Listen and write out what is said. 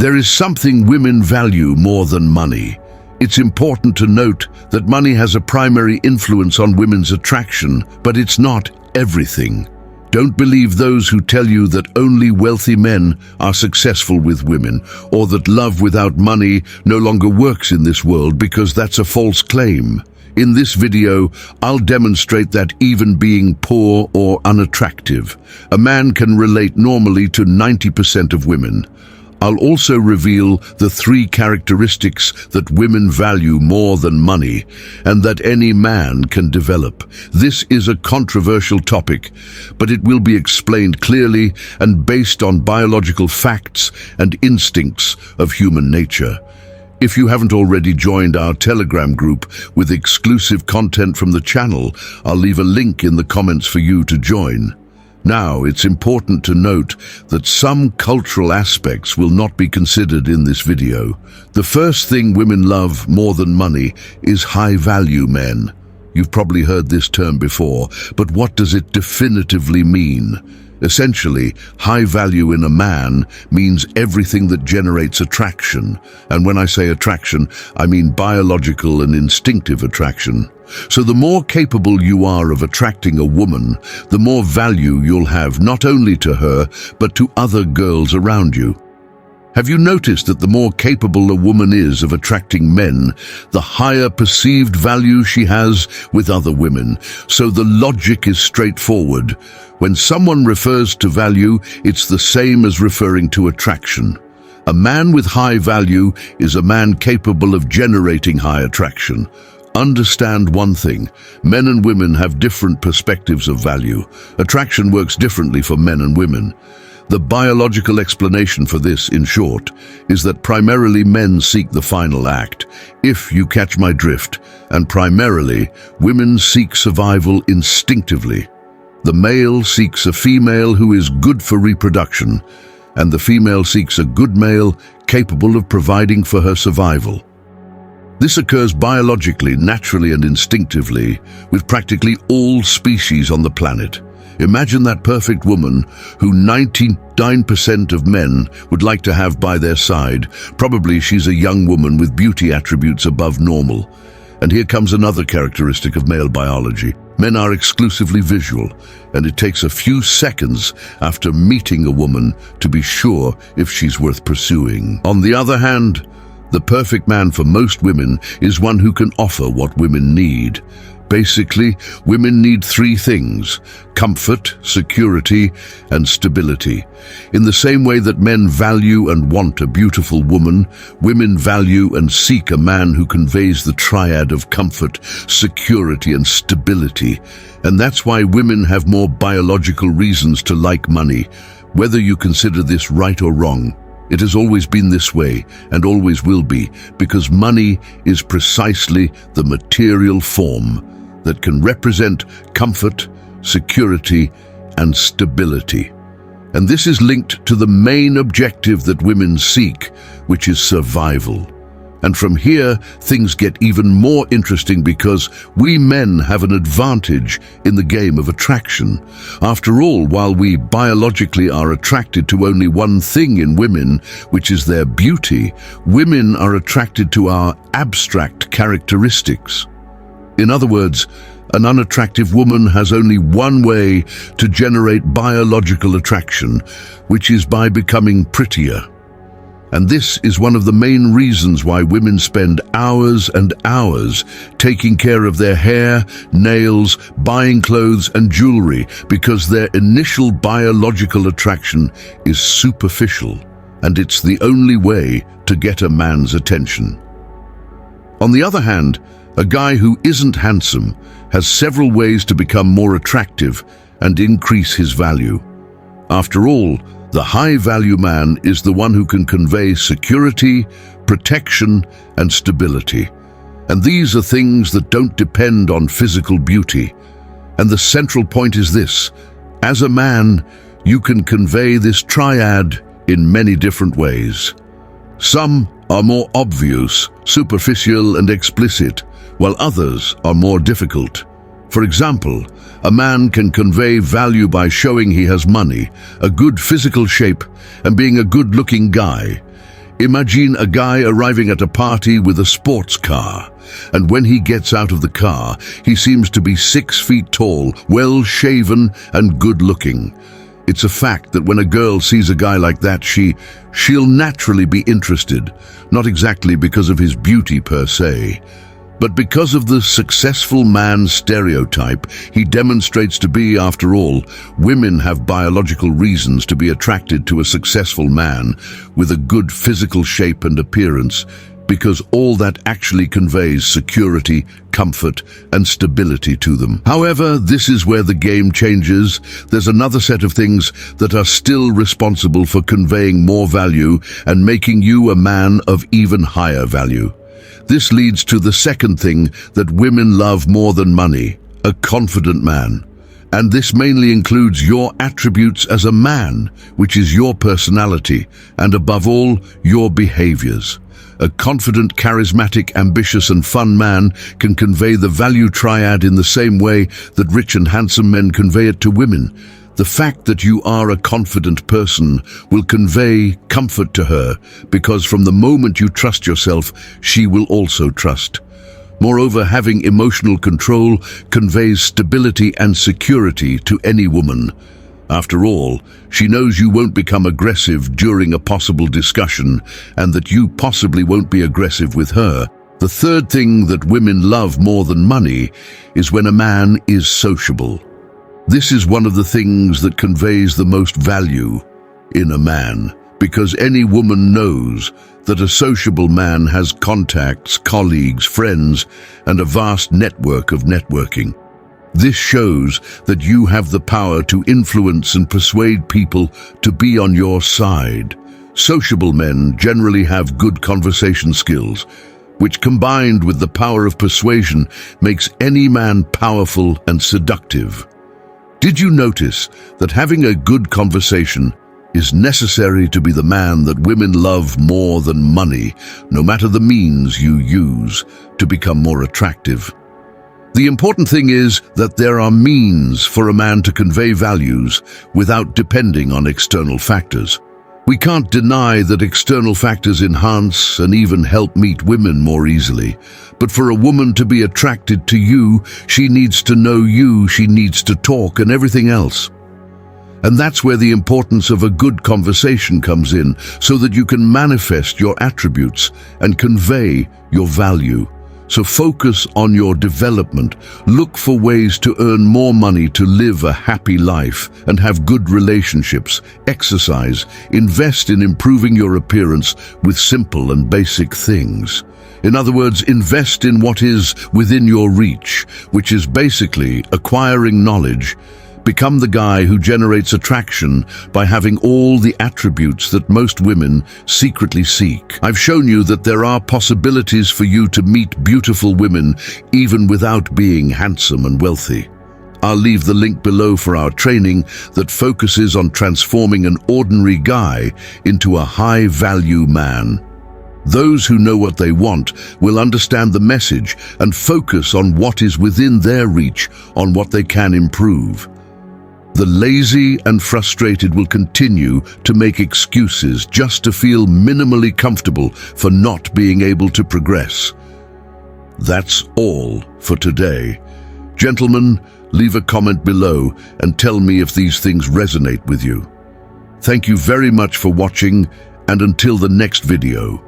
There is something women value more than money. It's important to note that money has a primary influence on women's attraction, but it's not everything. Don't believe those who tell you that only wealthy men are successful with women, or that love without money no longer works in this world, because that's a false claim. In this video, I'll demonstrate that even being poor or unattractive, a man can relate normally to 90% of women. I'll also reveal the 3 characteristics that women value more than money, and that any man can develop. This is a controversial topic, but it will be explained clearly and based on biological facts and instincts of human nature. If you haven't already joined our Telegram group with exclusive content from the channel, I'll leave a link in the comments for you to join. Now, it's important to note that some cultural aspects will not be considered in this video. The first thing women love more than money is high-value men. You've probably heard this term before, but what does it definitively mean? Essentially, high value in a man means everything that generates attraction. And when I say attraction, I mean biological and instinctive attraction. So the more capable you are of attracting a woman, the more value you'll have not only to her, but to other girls around you. Have you noticed that the more capable a woman is of attracting men, the higher perceived value she has with other women? So the logic is straightforward. When someone refers to value, it's the same as referring to attraction. A man with high value is a man capable of generating high attraction. Understand one thing, men and women have different perspectives of value. Attraction works differently for men and women. The biological explanation for this, in short, is that primarily men seek the final act, if you catch my drift, and primarily women seek survival instinctively. The male seeks a female who is good for reproduction, and the female seeks a good male capable of providing for her survival. This occurs biologically, naturally, and instinctively with practically all species on the planet. Imagine that perfect woman who 99% of men would like to have by their side. Probably she's a young woman with beauty attributes above normal. And here comes another characteristic of male biology. Men are exclusively visual, and it takes a few seconds after meeting a woman to be sure if she's worth pursuing. On the other hand, the perfect man for most women is one who can offer what women need. Basically, women need 3 things: comfort, security, and stability. In the same way that men value and want a beautiful woman, women value and seek a man who conveys the triad of comfort, security, and stability. And that's why women have more biological reasons to like money. Whether you consider this right or wrong, it has always been this way and always will be, because money is precisely the material form that can represent comfort, security, and stability. And this is linked to the main objective that women seek, which is survival. And from here, things get even more interesting because we men have an advantage in the game of attraction. After all, while we biologically are attracted to only one thing in women, which is their beauty, women are attracted to our abstract characteristics. In other words, an unattractive woman has only one way to generate biological attraction, which is by becoming prettier. And this is one of the main reasons why women spend hours and hours taking care of their hair, nails, buying clothes and jewelry, because their initial biological attraction is superficial, and it's the only way to get a man's attention. On the other hand, a guy who isn't handsome has several ways to become more attractive and increase his value. After all, the high-value man is the one who can convey security, protection, and stability. And these are things that don't depend on physical beauty. And the central point is this: as a man, you can convey this triad in many different ways. Some are more obvious, superficial, and explicit, while others are more difficult. For example, a man can convey value by showing he has money, a good physical shape, and being a good-looking guy. Imagine a guy arriving at a party with a sports car, and when he gets out of the car, he seems to be 6 feet tall, well-shaven and good-looking. It's a fact that when a girl sees a guy like that, she'll naturally be interested, not exactly because of his beauty per se, but because of the successful man stereotype he demonstrates to be. After all, women have biological reasons to be attracted to a successful man with a good physical shape and appearance, because all that actually conveys security, comfort, and stability to them. However, this is where the game changes. There's another set of things that are still responsible for conveying more value and making you a man of even higher value. This leads to the second thing that women love more than money: a confident man. And this mainly includes your attributes as a man, which is your personality, and above all, your behaviors. A confident, charismatic, ambitious and fun man can convey the value triad in the same way that rich and handsome men convey it to women. The fact that you are a confident person will convey comfort to her, because from the moment you trust yourself, she will also trust. Moreover, having emotional control conveys stability and security to any woman. After all, she knows you won't become aggressive during a possible discussion, and that you possibly won't be aggressive with her. The third thing that women love more than money is when a man is sociable. This is one of the things that conveys the most value in a man, because any woman knows that a sociable man has contacts, colleagues, friends, and a vast network of networking. This shows that you have the power to influence and persuade people to be on your side. Sociable men generally have good conversation skills, which combined with the power of persuasion makes any man powerful and seductive. Did you notice that having a good conversation is necessary to be the man that women love more than money, no matter the means you use to become more attractive? The important thing is that there are means for a man to convey values without depending on external factors. We can't deny that external factors enhance and even help meet women more easily. But for a woman to be attracted to you, she needs to know you, she needs to talk and everything else. And that's where the importance of a good conversation comes in, so that you can manifest your attributes and convey your value. So focus on your development. Look for ways to earn more money to live a happy life and have good relationships. Exercise. Invest in improving your appearance with simple and basic things. In other words, invest in what is within your reach, which is basically acquiring knowledge. Become the guy who generates attraction by having all the attributes that most women secretly seek. I've shown you that there are possibilities for you to meet beautiful women even without being handsome and wealthy. I'll leave the link below for our training that focuses on transforming an ordinary guy into a high-value man. Those who know what they want will understand the message and focus on what is within their reach, on what they can improve. The lazy and frustrated will continue to make excuses just to feel minimally comfortable for not being able to progress. That's all for today. Gentlemen, leave a comment below and tell me if these things resonate with you. Thank you very much for watching, and until the next video.